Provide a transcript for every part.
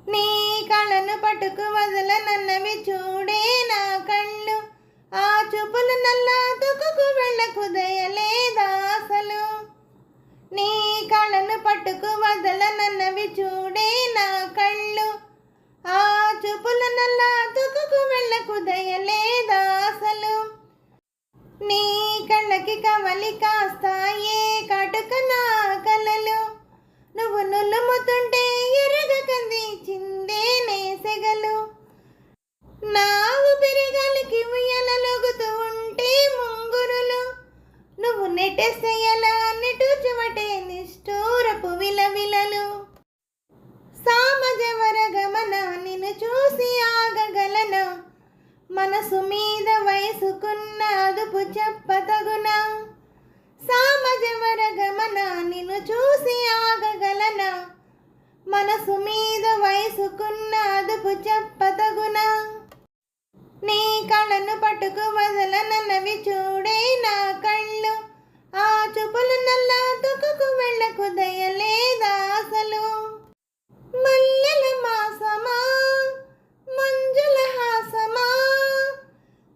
నీ కళ్ళను పట్టుకు వదలనన్నవి చూడే నా కళ్ళు. ఆ చూపులు నల్లా తుకుకు వెళ్ళకు దయలేదా అసలు. నీ కళ్ళను పట్టుకు వదలనన్నవి చూడే నా కళ్ళు. ఆ చూపులు నల్లా తుకుకు వెళ్ళకు దయలేదా అసలు. నీ కళ్ళకి కవలి కాస్తాయే కాటుక నా కలలు. నువ్వు నులుముతుంటే ఎరగకంది చిందే నేసెగలు. నా ఊపిరిగాలికి ఉయ్యాలలోగుతూ ఉంటే ముంగురులు. నువ్వు నెట్టేస్తే ఎలా నిటూర్చుమటే నిష్ఠూరపు విలవిలలు. సామజవర గమన నిన్ను చూసి ఆగగలనా. మనసు మీద వయసుకున్న అదుపు చెప్పతగునా. సామజవర గమన నిన్ను చూసి ఆగగలనా. మనసు మీద వయసుకున్న అదుపు చెప్పతగునా. నీ కళ్ళను పట్టుకు వదలనన్నవి చూడే నా కళ్ళు. ఆ చూపులు నల్లా తుకుకు వెళ్ళకు దయలేదా అసలు. మల్లెల మాసమా మంజుల హాసమా,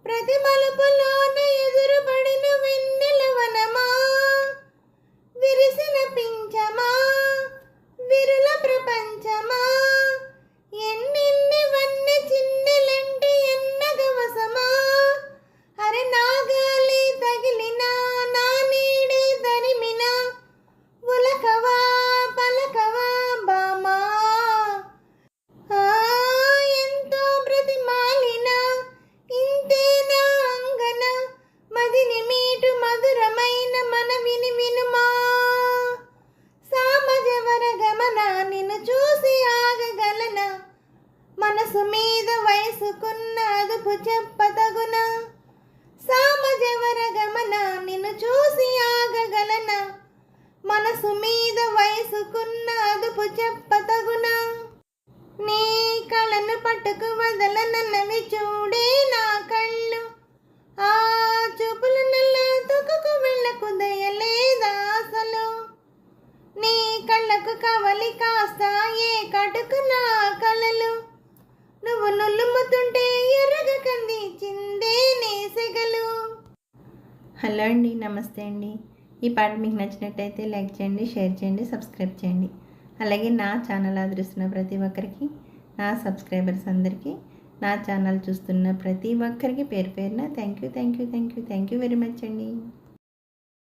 ప్రతి మలుపులోన ఎదురుపడిన వెన్నెల వనమా, విరిసిన పించమా విరుల ప్రపంచమా, ఎన్నెన్ని వన్నె చిన్నెలంటే ఎన్నగవసమా. అరే నాగాలి తగిలిన నా నీడే దరిమిన, ఉలకవా పలకవా బామా. ఎంతో బ్రతిమాలిన ఇంతేనా అంగన, మదిని మీటు మధురమైన మనవిని వినుమా. సామజవర గమన నిన్ను చూసి ఆగగలనా. మనసు మీద వయసుకున్న అదుపు చెప్పతగునా. సామజవర గమన నిన్ను చూసి ఆగగలనా. మనసు మీద వయసుకున్న అదుపు చెప్పతగునా. నీ కళ్ళను పట్టుకు వదలనన్నవి చూడే నా కళ్ళు. ఆ చూపులు నల్లా తుకుకు వెళ్ళకు దయలేదా అసలు. నీ కళ్ళకు కవలి కాస్తాయే కాటుక నా కలలు. నువ్వు నులుముతుంటే ఎర్రగకంది చిందే నేసెగలు. హలో అండి, నమస్తే అండి. ఈ పాట మీకు నచ్చినట్టయితే లైక్ చేయండి, షేర్ చేయండి, సబ్స్క్రైబ్ చేయండి. అలాగే నా ఛానల్ ఆదరిస్తున్న ప్రతి ఒక్కరికి, నా సబ్స్క్రైబర్స్ అందరికీ, నా ఛానల్ చూస్తున్న ప్రతి ఒక్కరికి పేరు పేరున థ్యాంక్ యూ వెరీ మచ్ అండి.